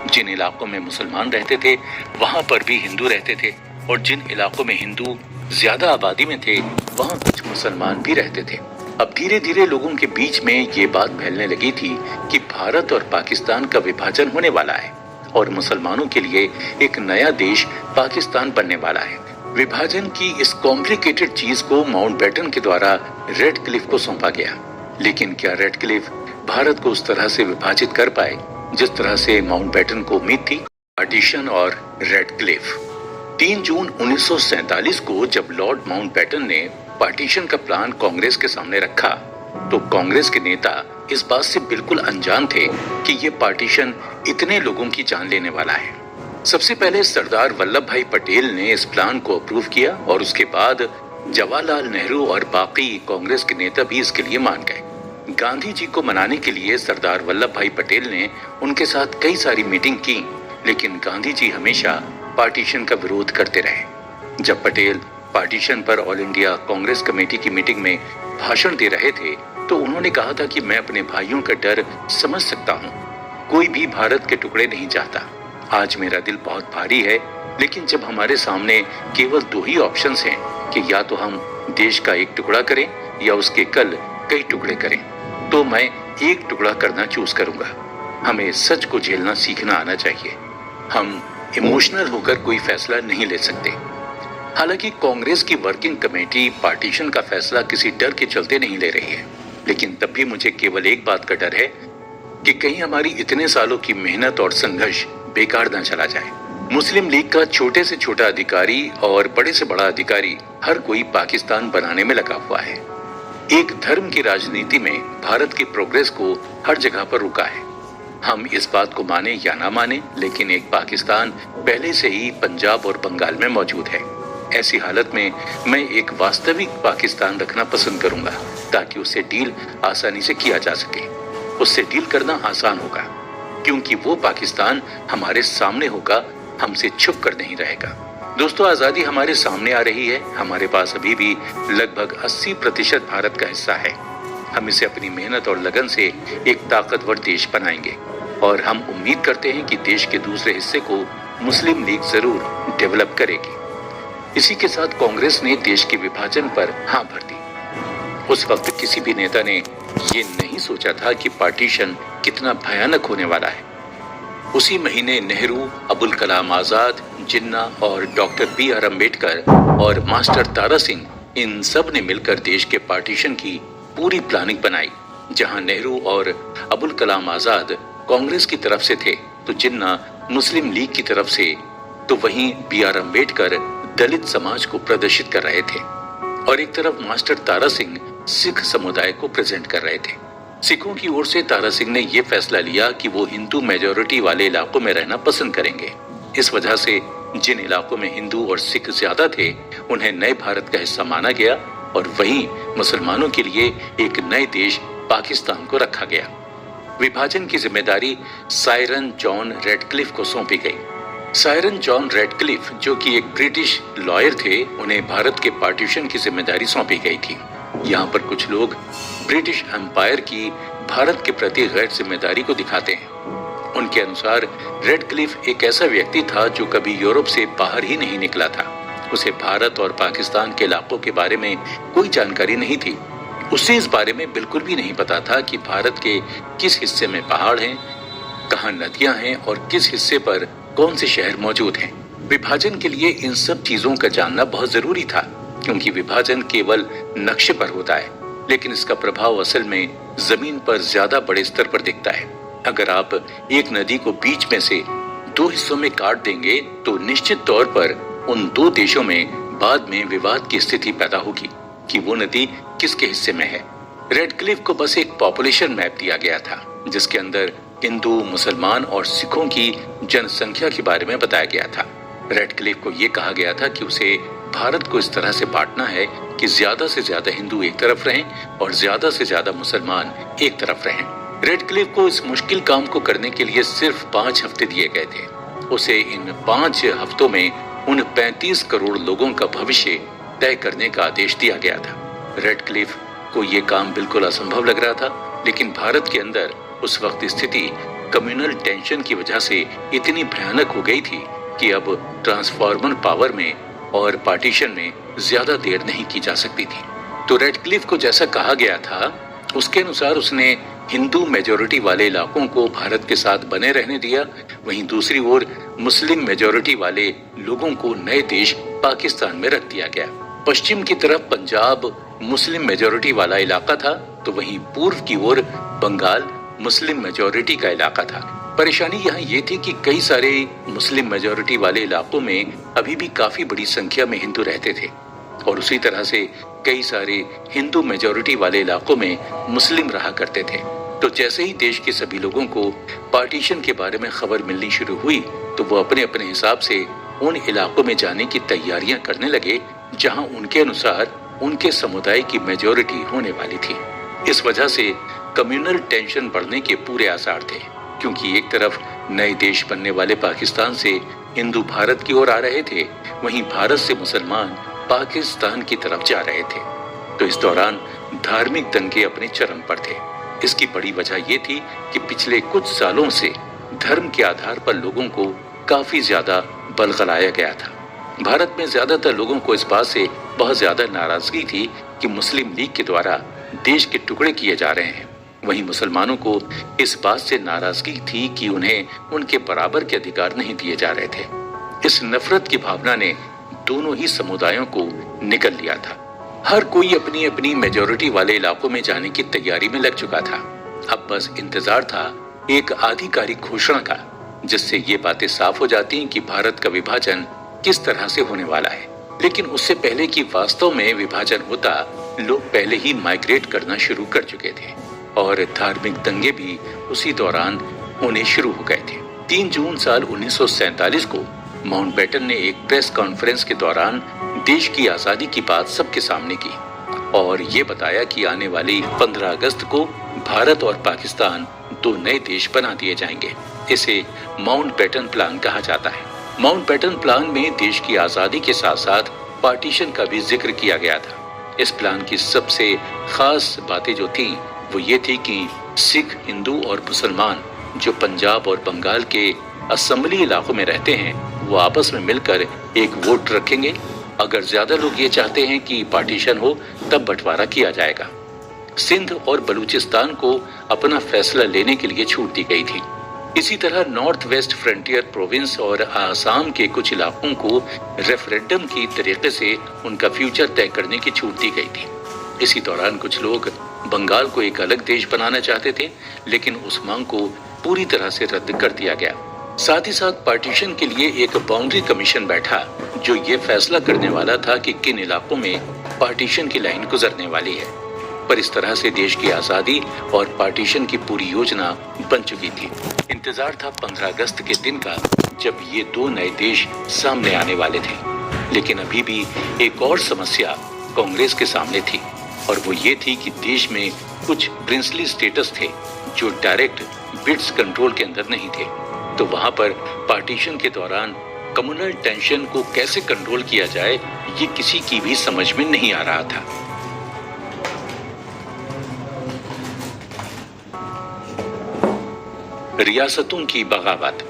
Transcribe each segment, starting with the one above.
जिन इलाकों में मुसलमान रहते थे वहां पर भी हिंदू रहते थे, और जिन इलाकों में हिंदू ज्यादा आबादी में थे वहां कुछ मुसलमान भी रहते थे। अब धीरे धीरे लोगों के बीच में ये बात फैलने लगी थी कि भारत और पाकिस्तान का विभाजन होने वाला है और मुसलमानों के लिए एक नया देश पाकिस्तान बनने वाला है। विभाजन की इस कॉम्प्लिकेटेड चीज को माउंटबेटन के द्वारा रेड क्लिफ को सौंपा गया। लेकिन क्या रेड क्लिफ भारत को उस तरह से विभाजित कर पाए जिस तरह से माउंटबेटन को उम्मीद थी? पार्टीशन और रेड क्लिफ। 3 जून 1947 को जब लॉर्ड माउंटबेटन ने पार्टीशन का प्लान कांग्रेस के सामने रखा तो कांग्रेस के नेता इस बात से बिल्कुल अनजान थे कि ये पार्टीशन इतने लोगों की जान लेने वाला है। सबसे पहले सरदार वल्लभ भाई पटेल ने इस प्लान को अप्रूव किया और उसके बाद जवाहरलाल नेहरू और बाकी कांग्रेस के नेता भी इसके लिए मान गए। गांधी जी को मनाने के लिए सरदार वल्लभ भाई पटेल ने उनके साथ कई सारी मीटिंग की, लेकिन गांधी जी हमेशा पार्टीशन का विरोध करते रहे। जब पटेल पार्टीशन पर ऑल इंडिया कांग्रेस कमेटी की मीटिंग में भाषण दे रहे थे तो उन्होंने कहा था कि मैं अपने भाइयों का डर समझ सकता हूँ, कोई भी भारत के टुकड़े नहीं चाहता। आज मेरा दिल बहुत भारी है, लेकिन जब हमारे सामने केवल 2 ही ऑप्शंस हैं कि या तो हम देश का एक टुकड़ा करें या उसके कल कई टुकड़े करें, तो मैं एक टुकड़ा करना चूज करूंगा। हमें सच को झेलना सीखना आना चाहिए। हम इमोशनल होकर कोई फैसला नहीं ले सकते। हालांकि कांग्रेस की वर्किंग कमेटी पार्टीशन का फैसला किसी डर के चलते नहीं ले रही है, लेकिन तब भी मुझे केवल एक बात का डर है कि कहीं हमारी इतने सालों की मेहनत और संघर्ष बेकार ना चला जाए। मुस्लिम लीग का छोटे से छोटा अधिकारी और बड़े से बड़ा अधिकारी हर कोई पाकिस्तान बनाने में लगा हुआ है। एक धर्म की राजनीति में भारत की प्रोग्रेस को हर जगह पर रुका है। हम इस बात को माने या ना माने, लेकिन एक पाकिस्तान पहले से ही पंजाब और बंगाल में मौजूद है। ऐसी हालत में मैं एक वास्तविक पाकिस्तान रखना पसंद करूंगा ताकि उससे डील आसानी से किया जा सके। उससे डील करना आसान होगा क्योंकि वो पाकिस्तान हमारे सामने होगा, हमसे छुप कर नहीं रहेगा। दोस्तों, आजादी हमारे सामने आ रही है। हमारे पास अभी भी लगभग 80% भारत का हिस्सा है। हम इसे अपनी मेहनत और लगन से एक ताकतवर देश बनाएंगे और हम उम्मीद करते हैं कि देश के दूसरे हिस्से को मुस्लिम लीग जरूर डेवलप करेगी। इसी के साथ कांग्रेस ने देश के विभाजन पर हाँ भर दी। उस वक्त किसी भी नेता ने ये नहीं सोचा था कि पार्टीशन कितना भयानक होने वाला है। उसी महीने नेहरू, अबुल कलाम आजाद, जिन्ना और डॉक्टर B.R. अम्बेडकर और मास्टर तारा सिंह, इन सब ने मिलकर देश के पार्टीशन की पूरी प्लानिंग बनाई। जहां नेहरू और अबुल कलाम आजाद कांग्रेस की तरफ से थे तो जिन्ना मुस्लिम लीग की तरफ से, तो वहीं B.R. अम्बेडकर दलित समाज को प्रदर्शित कर रहे थे और एक तरफ मास्टर तारा सिंह सिख समुदाय को प्रेजेंट कर रहे थे। सिखों की ओर से तारा सिंह ने यह फैसला लिया कि वो हिंदू मेजोरिटी वाले इलाकों में रहना पसंद करेंगे। इस वजह से जिन इलाकों में हिंदू और सिख ज्यादा थे उन्हें नए भारत का हिस्सा माना गया और वहीं मुसलमानों के लिए एक नए देश पाकिस्तान को रखा गया। विभाजन की जिम्मेदारी सायरन जॉन रेडक्लिफ को सौंपी गई। सायरन जॉन रेडक्लिफ, जो कि एक ब्रिटिश लॉयर थे, उन्हें भारत के पार्टीशन की जिम्मेदारी सौंपी गई थी। यहाँ पर कुछ लोग ब्रिटिश एम्पायर की भारत के प्रति गैर जिम्मेदारी को दिखाते हैं। उनके अनुसार रेडक्लिफ एक ऐसा व्यक्ति था जो कभी यूरोप से बाहर ही नहीं निकला था। उसे भारत और पाकिस्तान के इलाकों के बारे में कोई जानकारी नहीं थी। उसे इस बारे में बिल्कुल भी नहीं पता था कि भारत के किस हिस्से में पहाड़ हैं, कहाँ नदियां हैं और किस हिस्से पर कौन से शहर मौजूद हैं। विभाजन के लिए इन सब चीजों का जानना बहुत जरूरी था क्योंकि विभाजन केवल नक्शे पर होता है, लेकिन इसका प्रभाव असल में जमीन पर ज्यादा बड़े स्तर पर दिखता है। अगर आप एक नदी को बीच में से 2 हिस्सों में काट देंगे तो निश्चित तौर पर उन 2 देशों में बाद में विवाद की स्थिति पैदा होगी कि वो नदी किसके हिस्से में है। रेडक्लिफ को बस एक पॉपुलेशन मैप दिया गया था जिसके अंदर हिंदू, मुसलमान और सिखों की जनसंख्या के बारे में बताया गया था। रेडक्लिफ को ये कहा गया था कि उसे भारत को इस तरह से बांटना है कि ज्यादा से ज्यादा हिंदू एक तरफ रहें और ज्यादा से ज्यादा मुसलमान एक तरफ रहें। रेडक्लिफ को इस मुश्किल काम को करने के लिए सिर्फ 5 हफ्ते दिए गए थे। उसे इन 5 हफ्तों में उन 35 करोड़ लोगों का भविष्य तय करने का आदेश दिया गया था। रेडक्लिफ को ये काम बिल्कुल असंभव लग रहा था, लेकिन भारत के अंदर उस वक्त स्थिति कम्युनल टेंशन की वजह से इतनी भयानक हो गई थी कि अब ट्रांसफॉर्मर पावर में और पार्टीशन में ज्यादा देर नहीं की जा सकती थी। तो रेडक्लिफ को जैसा कहा गया था उसके अनुसार उसने हिंदू मेजॉरिटी वाले इलाकों को भारत के साथ बने रहने दिया, वहीं दूसरी ओर मुस्लिम मेजॉरिटी वाले लोगों को नए देश पाकिस्तान में रख दिया गया। पश्चिम की तरफ पंजाब मुस्लिम मेजॉरिटी वाला इलाका था, तो वहीं पूर्व की ओर बंगाल मुस्लिम मेजॉरिटी का इलाका था। परेशानी यहाँ ये थी कि कई सारे मुस्लिम मेजॉरिटी वाले इलाकों में अभी भी काफी बड़ी संख्या में हिंदू रहते थे और उसी तरह से कई सारे हिंदू मेजॉरिटी वाले इलाकों में मुस्लिम रहा करते थे। तो जैसे ही देश के सभी लोगों को पार्टीशन के बारे में खबर मिलनी शुरू हुई तो वो अपने अपने हिसाब से उन इलाकों में जाने की तैयारियां करने लगे जहां उनके अनुसार उनके समुदाय की मेजॉरिटी होने वाली थी। इस वजह से कम्युनल टेंशन बढ़ने के पूरे आसार थे, क्योंकि एक तरफ नए देश बनने वाले पाकिस्तान से हिंदू भारत की ओर आ रहे थे, वहीं भारत से मुसलमान पाकिस्तान की तरफ जा रहे थे। तो इस दौरान धार्मिक दंगे अपने चरम पर थे। इसकी बड़ी वजह ये थी कि पिछले कुछ सालों से धर्म के आधार पर लोगों को काफी ज्यादा बलगलाया गया था। भारत में ज्यादातर लोगों को इस बात से बहुत ज्यादा नाराजगी थी कि मुस्लिम लीग के द्वारा देश के टुकड़े किए जा रहे हैं। वहीं मुसलमानों को इस बात से नाराजगी थी कि उन्हें उनके बराबर के अधिकार नहीं दिए जा रहे थे। इस नफरत की भावना ने दोनों ही समुदायों को निगल लिया था। हर कोई अपनी अपनी मेजॉरिटी वाले इलाकों में जाने की तैयारी में लग चुका था। अब बस इंतजार था एक आधिकारिक घोषणा का, जिससे ये बातें साफ हो जाती कि भारत का विभाजन किस तरह से होने वाला है। लेकिन उससे पहले कि वास्तव में विभाजन होता, लोग पहले ही माइग्रेट करना शुरू कर चुके थे और धार्मिक दंगे भी उसी दौरान होने शुरू हो गए थे। 3 जून साल 1947 को माउंटबेटन ने एक प्रेस कॉन्फ्रेंस के दौरान देश की आजादी की बात सबके सामने की और ये बताया कि आने वाली 15 अगस्त को भारत और पाकिस्तान 2 नए देश बना दिए जाएंगे। इसे माउंटबेटन प्लान कहा जाता है। माउंटबेटन प्लान में देश की आजादी के साथ साथ पार्टीशन का भी जिक्र किया गया था। इस प्लान की सबसे खास बातें जो थी वो ये थी कि सिख, हिंदू और मुसलमान जो पंजाब और बंगाल के असेंबली इलाकों में रहते हैं वो आपस में मिलकर एक वोट रखेंगे। अगर ज्यादा लोग ये चाहते हैं कि पार्टीशन हो तब बंटवारा किया जाएगा। सिंध और बलूचिस्तान को अपना फैसला लेने के लिए छूट दी गई थी। इसी तरह नॉर्थ वेस्ट फ्रंटियर प्रोविंस और आसाम के कुछ इलाकों को रेफरेंडम की तरीके से उनका फ्यूचर तय करने की छूट दी गई थी। इसी दौरान कुछ लोग बंगाल को एक अलग देश बनाना चाहते थे, लेकिन उस मांग को पूरी तरह से रद्द कर दिया गया। साथ ही साथ पार्टीशन के लिए एक बाउंड्री कमीशन बैठा जो ये फैसला करने वाला था कि किन इलाकों में पार्टीशन की लाइन गुजरने वाली है। पर इस तरह से देश की आजादी और पार्टीशन की पूरी योजना बन चुकी थी। इंतजार था 15 अगस्त के दिन का, जब ये 2 नए देश सामने आने वाले थे। लेकिन अभी भी एक और समस्या कांग्रेस के सामने थी और वो ये थी कि देश में कुछ प्रिंसली स्टेट्स थे जो डायरेक्ट ब्रिटिश कंट्रोल के अंदर नहीं थे। तो वहां पर पार्टीशन के दौरान कम्युनल टेंशन को कैसे कंट्रोल किया जाए ये किसी की भी समझ में नहीं आ रहा था। रियासतों की बगावत।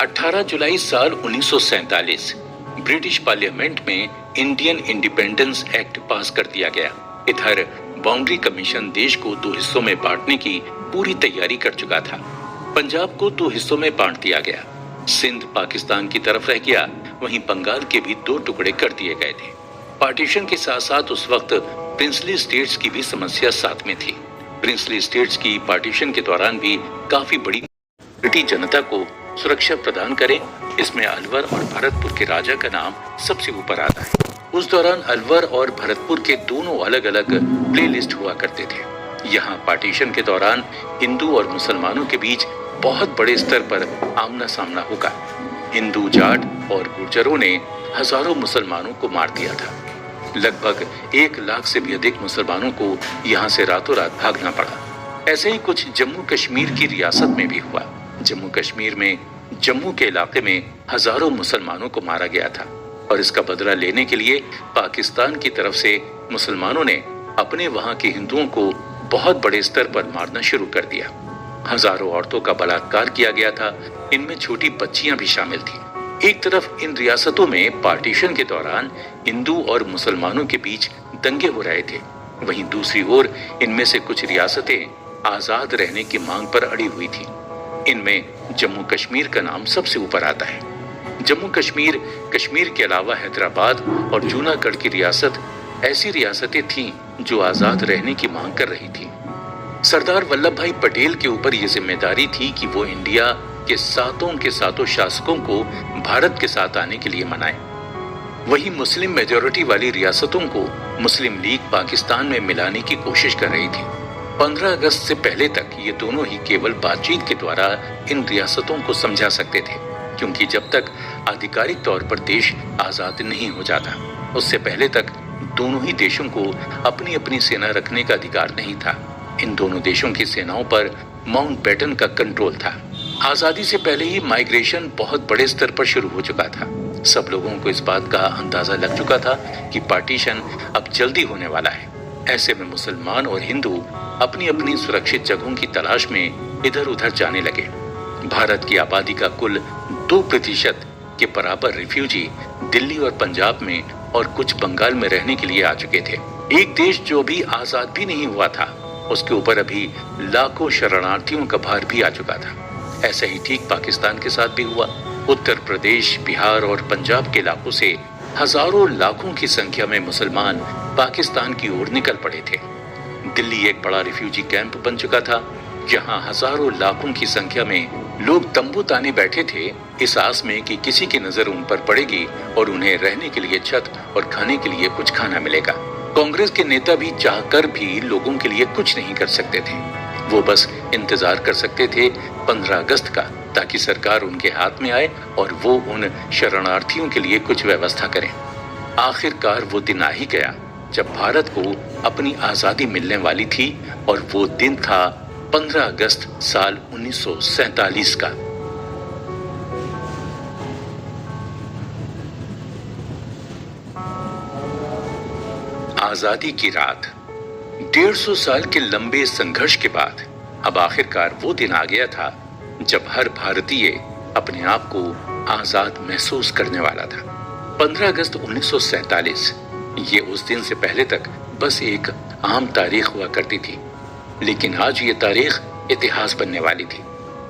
18 जुलाई साल 1947 ब्रिटिश पार्लियामेंट में इंडियन इंडिपेंडेंस एक्ट पास कर दिया गया। इधर बाउंड्री कमीशन देश को 2 हिस्सों में बांटने की पूरी तैयारी कर चुका था। पंजाब को 2 हिस्सों में बांट दिया गया। सिंध पाकिस्तान की तरफ रह गया, वहीं बंगाल के भी 2 टुकड़े कर दिए गए थे। पार्टीशन के साथ साथ उस वक्त प्रिंसली स्टेट्स की भी समस्या साथ में थी। प्रिंसली स्टेट्स की पार्टीशन के दौरान भी काफी बड़ी जनता को सुरक्षा प्रदान करें, इसमें अलवर और भरतपुर के राजा का नाम सबसे ऊपर आता है। उस दौरान अलवर और भरतपुर के दोनों अलग अलग प्ले लिस्ट हुआ करते थे। यहाँ पार्टीशन के दौरान हिंदू और मुसलमानों के बीच बहुत बड़े स्तर पर आमना सामना होगा। हिंदू जाट और गुर्जरों ने हजारों मुसलमानों को मार दिया था। लगभग 1 लाख से भी अधिक मुसलमानों को यहाँ से रातों रात भागना पड़ा। ऐसे ही कुछ जम्मू कश्मीर की रियासत में भी हुआ। जम्मू कश्मीर में जम्मू के इलाके में हजारों मुसलमानों को मारा गया था और इसका बदला लेने के लिए पाकिस्तान की तरफ से मुसलमानों ने अपने वहां के हिंदुओं को बहुत बड़े स्तर पर मारना शुरू कर दिया। हजारों औरतों का बलात्कार किया गया था, इनमें छोटी बच्चियां भी शामिल थी। एक तरफ इन रियासतों में पार्टीशन के दौरान हिंदू और मुसलमानों के बीच दंगे हो रहे थे, वहीं दूसरी ओर इनमें से कुछ रियासतें आजाद रहने की मांग पर अड़ी हुई थी। इनमें जम्मू कश्मीर का नाम सबसे ऊपर आता है। जम्मू कश्मीर, कश्मीर के अलावा हैदराबाद और जूनागढ़ की रियासत ऐसी रियासतें थीं जो आजाद रहने की मांग कर रही थी। सरदार वल्लभ भाई पटेल के ऊपर यह जिम्मेदारी थी कि वो इंडिया के सातों शासकों को भारत के साथ आने के लिए मनाए। वहीं मुस्लिम मेजॉरिटी वाली रियासतों को मुस्लिम लीग पाकिस्तान में मिलाने की कोशिश कर रही थी। 15 अगस्त से पहले तक ये दोनों ही केवल बातचीत के द्वारा इन रियासतों को समझा सकते थे, क्योंकि जब तक आधिकारिक तौर पर देश आजाद नहीं हो जाता, उससे पहले तक दोनों ही देशों को अपनी अपनी सेना रखने का अधिकार नहीं था। इन दोनों देशों की सेनाओं पर माउंटबेटन का कंट्रोल था। आजादी से पहले ही माइग्रेशन बहुत बड़े स्तर पर शुरू हो चुका था। सब लोगों को इस बात का अंदाजा लग चुका था कि पार्टीशन अब जल्दी होने वाला है। ऐसे में मुसलमान और हिंदू अपनी अपनी सुरक्षित जगहों की तलाश में इधर उधर जाने लगे। भारत की आबादी का कुल 2% के बराबर रिफ्यूजी दिल्ली और पंजाब में और कुछ बंगाल में रहने के लिए आ चुके थे। एक देश जो भी आजाद भी नहीं हुआ था, उसके ऊपर अभी लाखों शरणार्थियों का भार भी आ चुका था। ऐसा ही ठीक पाकिस्तान के साथ भी हुआ। उत्तर प्रदेश, बिहार और पंजाब के इलाकों से हजारों लाखों की संख्या में मुसलमान पाकिस्तान की ओर निकल पड़े थे। दिल्ली एक बड़ा रिफ्यूजी कैंप बन चुका था, जहां हजारों लाखों की संख्या में लोग तंबू ताने बैठे थे, इस आस में कि किसी की नजर उन पर पड़ेगी और उन्हें रहने के लिए छत और खाने के लिए कुछ खाना मिलेगा। कांग्रेस के नेता भी चाहकर भी लोगों के लिए कुछ नहीं कर सकते थे। वो बस इंतजार कर सकते थे 15 अगस्त का, ताकि सरकार उनके हाथ में आए और वो उन शरणार्थियों के लिए कुछ व्यवस्था करें। आखिरकार वो दिन आ ही गया जब भारत को अपनी आजादी मिलने वाली थी, और वो दिन था 15 अगस्त साल 1947 का। आजादी की रात। 150 साल के लंबे संघर्ष के बाद अब आखिरकार वो दिन आ गया था जब हर भारतीय अपने आप को आजाद महसूस करने वाला था। 15 अगस्त 1947 ये उस दिन से पहले तक बस एक आम तारीख हुआ करती थी, लेकिन आज ये तारीख इतिहास बनने वाली थी।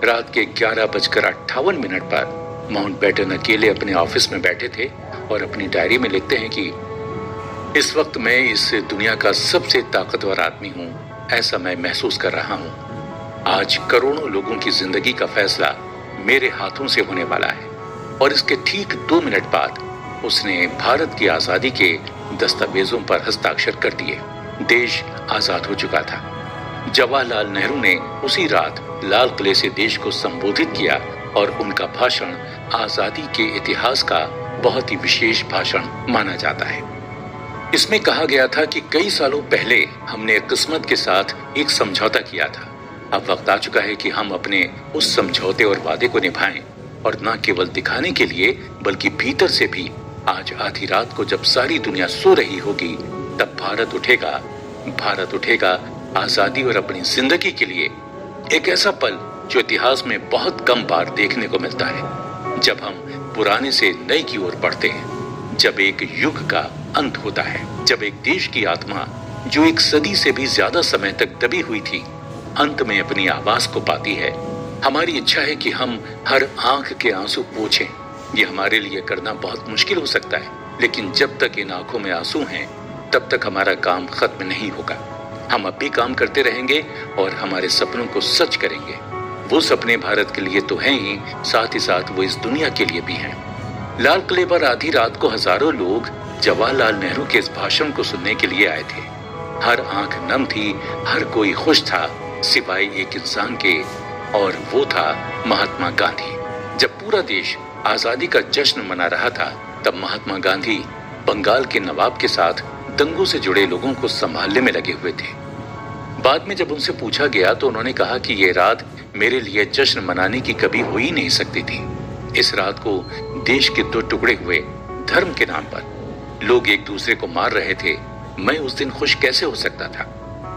रात के 11:58 पर माउंटबेटन अकेले अपने ऑफिस में बैठे थे और अपनी डायरी में लिखते हैं कि इस वक्त मैं इस दुनिया का सबसे ताकतवर आदमी हूँ, ऐसा मैं महसूस कर रहा हूँ। आज करोड़ों लोगों की जिंदगी का फैसला मेरे हाथों से होने वाला है। और इसके ठीक 2 मिनट बाद उसने भारत की आजादी के दस्तावेजों पर हस्ताक्षर कर दिए। देश आजाद हो चुका था। जवाहरलाल नेहरू ने उसी रात लाल किले से देश को संबोधित किया और उनका भाषण आजादी के इतिहास का बहुत ही विशेष भाषण माना जाता है। इसमें कहा गया था कि कई सालों पहले हमने किस्मत के साथ एक समझौता किया था। अब वक्त आ चुका है कि हम अपने उस समझौते और वादे को निभाएं, और न केवल दिखाने के लिए बल्कि भीतर से भी। आज आधी रात को जब सारी दुनिया सो रही होगी, तब भारत उठेगा आजादी और अपनी जिंदगी के लिए। एक ऐसा पल जो इतिहास में बहुत कम बार देखने को मिलता है, जब हम पुराने से नए की ओर बढ़ते हैं, जब एक युग का अंत होता है, जब एक देश की आत्मा जो एक सदी से भी ज्यादा समय तक दबी हुई थी, अंत में अपनी आवाज को पाती है। हमारी इच्छा है कि हम हर आंख के आंसू पोंछें। ये हमारे लिए करना बहुत मुश्किल हो सकता है, लेकिन जब तक इन आंखों में आंसू हैं, तब तक हमारा काम खत्म नहीं होगा। हम अब भी काम करते रहेंगे और हमारे सपनों को सच करेंगे। वो सपने भारत के लिए तो हैं ही, साथ ही साथ वो इस दुनिया के लिए भी हैं। लाल किले पर आधी रात को हजारों लोग जवाहरलाल नेहरू के इस भाषण को सुनने के लिए आए थे। हर आंख नम थी, हर कोई खुश था, सिवाय एक इंसान के, और वो था महात्मा गांधी। जब पूरा देश आजादी का जश्न मना रहा था, तब महात्मा गांधी बंगाल के नवाब के साथ दंगों से जुड़े लोगों को संभालने में लगे हुए थे। बाद में जब उनसे पूछा गया तो उन्होंने कहा कि ये रात मेरे लिए जश्न मनाने की कभी हो ही नहीं सकती थी। इस रात को देश के 2 टुकड़े हुए धर्म के नाम पर लोग एक दूसरे को मार रहे थे। मैं उस दिन खुश कैसे हो सकता था?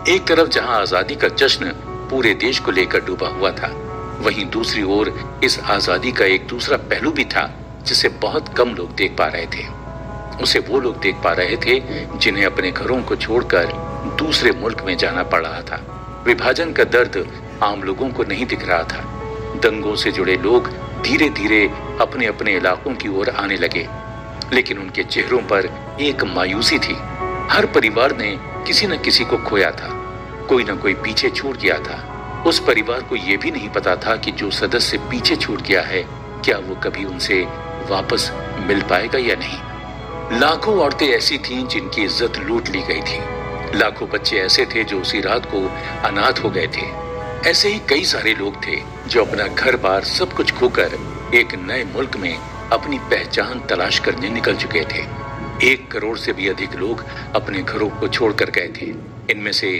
एक तरफ जहां आजादी का जश्न पूरे देश को लेकर डूबा हुआ था। वहीं दूसरी ओर इस आजादी का एक दूसरा पहलू भी था जिसे बहुत कम लोग देख पा रहे थे। उसे वो लोग देख पा रहे थे जिन्हें अपने घरों को छोड़कर दूसरे मुल्क में जाना पड़ रहा था। विभाजन का दर्द आम लोगों को नहीं दिख रहा था। दंगों से जुड़े लोग धीरे धीरे अपने अपने इलाकों की ओर आने लगे, लेकिन उनके चेहरों पर एक मायूसी थी। हर परिवार ने किसी न किसी को खोया था, कोई न कोई पीछे छूट गया था। उस परिवार को यह भी नहीं पता था कि जो सदस्य पीछे छूट गया है क्या वो कभी उनसे वापस मिल पाएगा या नहीं। लाखों औरतें ऐसी थीं जिनकी इज्जत लूट ली गई थी। लाखों बच्चे ऐसे थे जो उसी रात को अनाथ हो गए थे। ऐसे ही कई सारे लोग थे जो अपना घर बार सब कुछ खोकर एक नए मुल्क में अपनी पहचान तलाश करने निकल चुके थे। 1 करोड़ से भी अधिक लोग अपने घरों को छोड़कर गए थे। इनमें से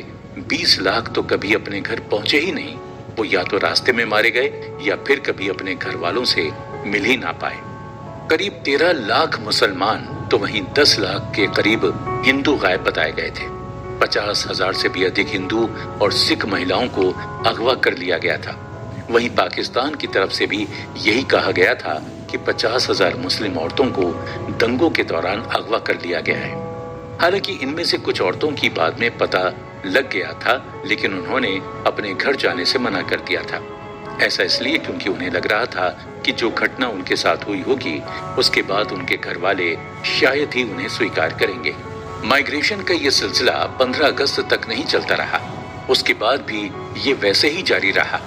20 लाख तो कभी अपने घर पहुंचे ही नहीं। वो या तो रास्ते में मारे गए या फिर कभी अपने घर वालों से मिल ही ना पाए। करीब 13 लाख मुसलमान तो वहीं 10 लाख के करीब हिंदू गायब बताए गए थे। 50,000 से भी अधिक हिंदू और सिख महिलाओं को अगवा कर लिया गया था। वहीं पाकिस्तान की तरफ से भी यही कहा गया था कि 50,000 मुस्लिम औरतों को दंगों के दौरान अगवा कर लिया गया है। हालांकि इनमें से कुछ औरतों की बाद में पता लग गया था, लेकिन उन्होंने अपने घर जाने से मना कर दिया था। ऐसा इसलिए क्योंकि उन्हें लग रहा था कि जो घटना उनके साथ हुई होगी उसके बाद उनके घर वाले शायद ही उन्हें स्वीकार करेंगे। माइग्रेशन का ये सिलसिला 15 अगस्त तक नहीं चलता रहा। उसके बाद भी ये वैसे ही जारी रहा।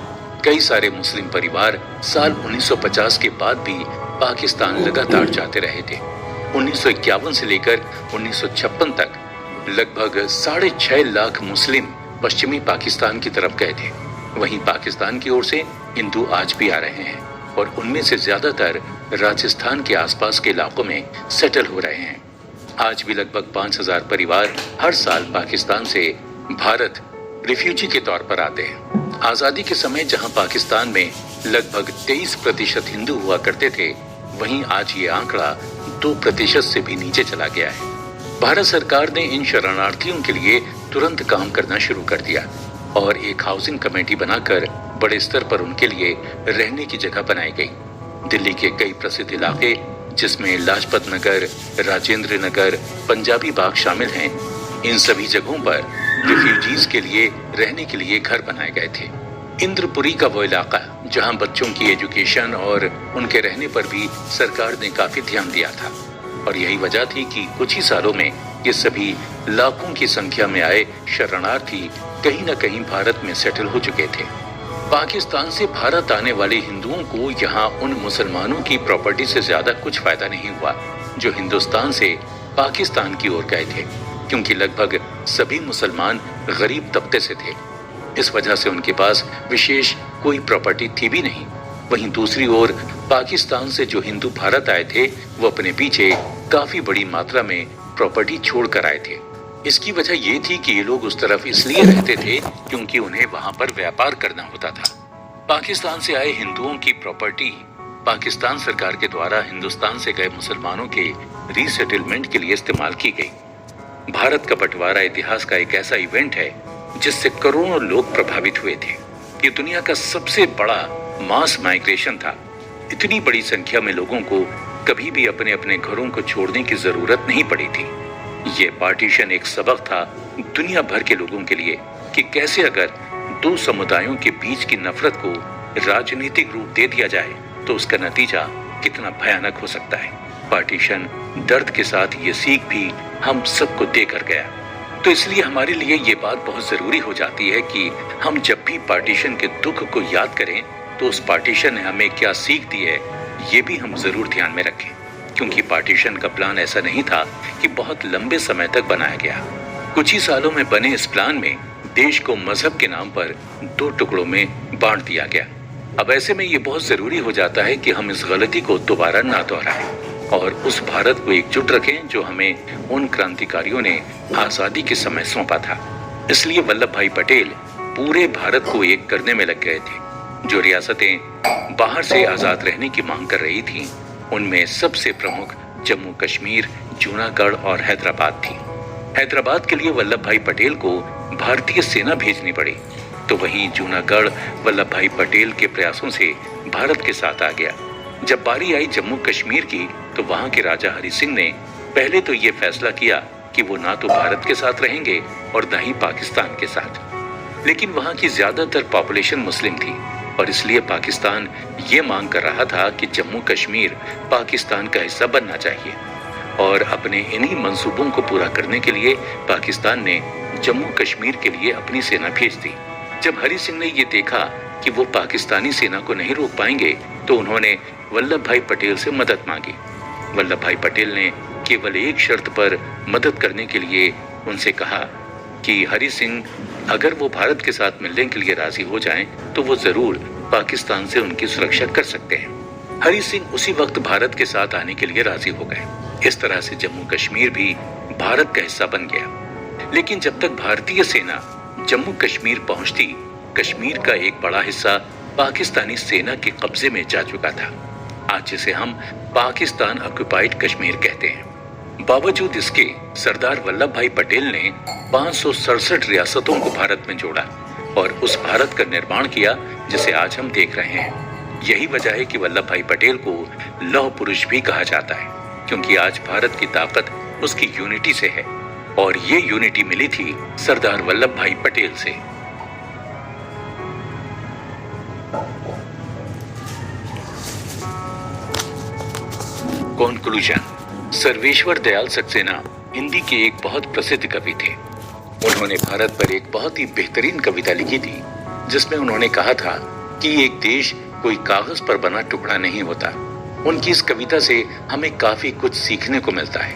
कई सारे मुस्लिम परिवार साल 1950 के बाद भी पाकिस्तान लगातार जाते रहे थे। 1951 से लेकर 1956 तक लगभग 6.5 लाख मुस्लिम पश्चिमी पाकिस्तान की तरफ गए थे। वहीं पाकिस्तान की ओर से हिंदू आज भी आ रहे हैं और उनमें से ज्यादातर राजस्थान के आसपास के इलाकों में सेटल हो रहे हैं। आज भी लगभग 5,000 परिवार हर साल पाकिस्तान से भारत रिफ्यूजी के तौर पर आते हैं। आजादी के समय जहां पाकिस्तान में लगभग 23% हिंदू हुआ करते थे, वहीं आज ये आंकड़ा 2% से भी नीचे चला गया है। भारत सरकार ने इन शरणार्थियों के लिए तुरंत काम करना शुरू कर दिया और एक हाउसिंग कमेटी बनाकर बड़े स्तर पर उनके लिए रहने की जगह बनाई गई। दिल्ली के कई प्रसिद्ध इलाके जिसमें लाजपत नगर, राजेंद्र नगर, पंजाबी बाग शामिल हैं, इन सभी जगहों पर रिफ्यूजीज के लिए रहने के लिए घर बनाए गए थे। इंद्रपुरी का वो इलाका जहां बच्चों की एजुकेशन और उनके रहने पर भी सरकार ने काफी ध्यान दिया था और यही वजह थी कि कुछ ही सालों में ये सभी लाखों की संख्या में आए शरणार्थी कहीं न कहीं भारत में सेटल हो चुके थे। पाकिस्तान से भारत आने वाले हिंदुओं को यहाँ उन मुसलमानों की प्रॉपर्टी से ज्यादा कुछ फायदा नहीं हुआ जो हिंदुस्तान से पाकिस्तान की ओर गए थे, क्योंकि लगभग सभी मुसलमान गरीब तबके से थे। इस वजह से उनके पास विशेष कोई प्रॉपर्टी थी भी नहीं। वहीं दूसरी ओर पाकिस्तान से जो हिंदू भारत आए थे वो अपने पीछे काफी बड़ी मात्रा में प्रॉपर्टी छोड़ कर आए थे। इसकी वजह ये थी कि ये लोग उस तरफ इसलिए रहते थे क्योंकि उन्हें वहां पर व्यापार करना होता था। पाकिस्तान से आए हिंदुओं की प्रॉपर्टी पाकिस्तान सरकार के द्वारा हिंदुस्तान से गए मुसलमानों के रीसेटलमेंट के लिए इस्तेमाल की गई। भारत का बंटवारा इतिहास का एक ऐसा इवेंट है जिससे करोड़ों लोग प्रभावित हुए थे। ये दुनिया का सबसे बड़ा मास माइग्रेशन था। इतनी बड़ी संख्या में लोगों को कभी भी अपने अपने घरों को छोड़ने की जरूरत नहीं पड़ी थी। ये पार्टीशन एक सबक था दुनिया भर के लोगों के लिए कि कैसे अगर दो समुदायों के बीच की नफरत को राजनीतिक रूप दे दिया जाए तो उसका नतीजा कितना भयानक हो सकता है। पार्टीशन दर्द के साथ ये सीख भी हम सबको देकर गया। तो इसलिए हमारे लिए ये बात बहुत जरूरी हो जाती है कि हम जब भी पार्टीशन के दुख को याद करें तो उस पार्टीशन ने हमें क्या सीख दी है ये भी हम जरूर ध्यान में रखें, क्योंकि पार्टीशन का प्लान ऐसा नहीं था कि बहुत लंबे समय तक बनाया गया। कुछ ही सालों में बने इस प्लान में देश को मजहब के नाम पर 2 टुकड़ों में बांट दिया गया। अब ऐसे में ये बहुत जरूरी हो जाता है कि हम इस गलती को दोबारा ना दोहराएं और उस भारत को एकजुट रखें जो हमें उन क्रांतिकारियों ने आजादी के समय सौंपा था। इसलिए वल्लभ भाई पटेल पूरे भारत को एक करने में लग गए थे। जो रियासतें बाहर से आजाद रहने की मांग कर रही थीं, उनमें सबसे प्रमुख जम्मू कश्मीर, जूनागढ़ और हैदराबाद थी। हैदराबाद के लिए वल्लभ भाई पटेल को भारतीय सेना भेजनी पड़ी। तो वहीं जूनागढ़ वल्लभ भाई पटेल के प्रयासों से भारत के साथ आ गया। जब बारी आई जम्मू कश्मीर की, तो वहां के राजा हरि सिंह ने पहले तो ये फैसला किया कि वो ना तो भारत के साथ रहेंगे और ना ही पाकिस्तान के साथ। लेकिन वहां की ज्यादातर पॉपुलेशन मुस्लिम थी और इसलिए पाकिस्तान ये मांग कर रहा था कि जम्मू कश्मीर पाकिस्तान का हिस्सा बनना चाहिए। और अपने इन्हीं मंसूबों को पूरा करने के लिए पाकिस्तान ने जम्मू कश्मीर के लिए अपनी सेना भेज दी। जब हरि सिंह ने ये देखा कि वो पाकिस्तानी सेना को नहीं रोक पाएंगे, तो उन्होंने वल्लभ भाई पटेल से मदद मांगी। वल्लभ भाई पटेल ने केवल एक शर्त पर मदद करने के लिए उनसे कहा कि हरि सिंह अगर वो भारत के साथ मिलने के लिए राजी हो जाएं, तो वो जरूर पाकिस्तान से उनकी सुरक्षा कर सकते हैं। हरि सिंह उसी वक्त भारत के साथ आने के लिए राजी हो गए। इस तरह से जम्मू कश्मीर भी भारत का हिस्सा बन गया। लेकिन जब तक भारतीय सेना जम्मू कश्मीर पहुंचती, कश्मीर का एक बड़ा हिस्सा पाकिस्तानी सेना के कब्जे में जा चुका था। आज जिसे हम पाकिस्तान ऑक्युपाइड कश्मीर कहते हैं। बावजूद इसके सरदार वल्लभ भाई पटेल ने 567 रियासतों को भारत में जोड़ा और उस भारत का निर्माण किया जिसे आज हम देख रहे हैं। यही वजह है कि वल्लभ भाई पटेल को लौह पुरुष भी कहा जाता है, क्योंकि आज भारत की ताकत उसकी यूनिटी से है और ये यूनिटी मिली थी सरदार वल्लभ भाई पटेल से। कंक्लूजन। सर्वेश्वर दयाल सक्सेना हिंदी के एक बहुत प्रसिद्ध कवि थे। उन्होंने भारत पर एक बहुत ही बेहतरीन कविता लिखी थी, जिसमें उन्होंने कहा था कि एक देश कोई कागज पर बना टुकड़ा नहीं होता। उनकी इस कविता से हमें काफी कुछ सीखने को मिलता है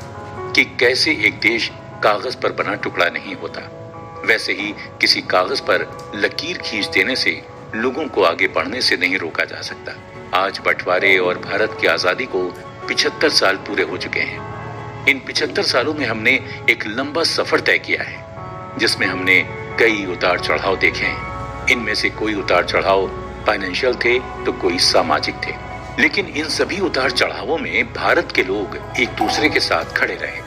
कि कैसे एक देश कागज पर बना टुकड़ा नहीं होता। वैसे ही किसी कागज पर लकीर खींच देने से लोगों को आगे बढ़ने से नहीं रोका जा सकता। आज बंटवारे और भारत की आजादी को 75 साल पूरे हो चुके हैं। इन 75 सालों में हमने एक लंबा सफर तय किया है, जिसमें हमने कई उतार चढ़ाव देखे हैं। इनमें से कोई उतार चढ़ाव फाइनेंशियल थे तो कोई सामाजिक थे, लेकिन इन सभी उतार चढ़ावों में भारत के लोग एक दूसरे के साथ खड़े रहे।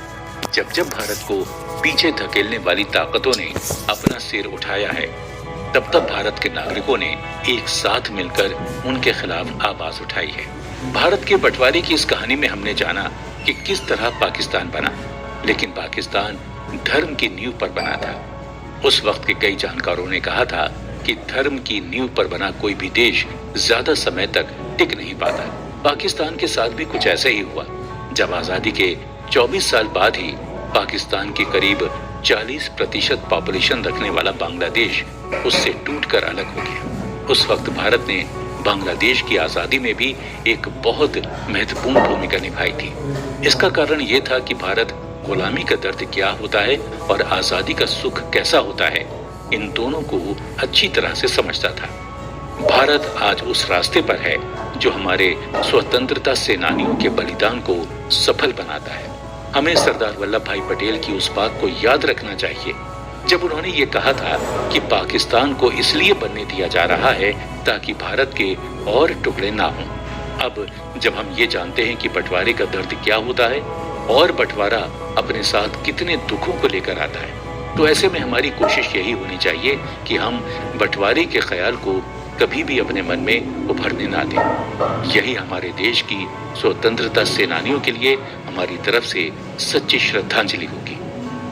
जब जब भारत को पीछे धकेलने वाली ताकतों ने अपना सिर उठाया है, तब तब भारत के नागरिकों ने एक साथ मिलकर उनके खिलाफ आवाज उठाई है। भारत के बंटवारे की इस कहानी में हमने जाना कि किस तरह पाकिस्तान बना, लेकिन पाकिस्तान धर्म की नींव पर बना था। उस वक्त के कई जानकारों ने कहा था कि धर्म की नींव पर बना कोई भी देश ज्यादा समय तक टिक नहीं पाता। पाकिस्तान के साथ भी कुछ ऐसा ही हुआ। जब आजादी के 24 साल बाद ही पाकिस्तान की करीब 40% पॉपुलेशन रखने वाला बांग्लादेश उससे टूटकर अलग हो गया। उस वक्त भारत ने बांग्लादेश की आजादी में भी एक बहुत महत्वपूर्ण भूमिका निभाई थी। इसका कारण ये था कि भारत गुलामी का दर्द क्या होता है और आजादी का सुख कैसा होता है, इन दोनों को अच्छी तरह से समझता था। भारत आज उस रास्ते पर है जो हमारे स्वतंत्रता सेनानियों के बलिदान को सफल बनाता है। हमें सरदार वल्लभ भाई पटेल की उस बात को याद रखना चाहिए जब उन्होंने ये कहा था कि पाकिस्तान को इसलिए बनने दिया जा रहा है ताकि भारत के और टुकड़े ना हों। अब जब हम ये जानते हैं कि बंटवारे का दर्द क्या होता है और बंटवारा अपने साथ कितने दुखों को लेकर आता है, तो ऐसे में हमारी कोशिश यही होनी चाहिए कि हम बंटवारे के ख्याल को कभी भी अपने मन में उभरने ना दें। यही हमारे देश की स्वतंत्रता सेनानियों के लिए हमारी तरफ से सच्ची श्रद्धांजलि होगी।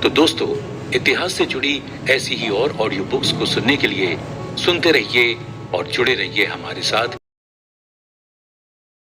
तो दोस्तों, इतिहास से जुड़ी ऐसी ही और ऑडियो बुक्स को सुनने के लिए सुनते रहिए और जुड़े रहिए हमारे साथ।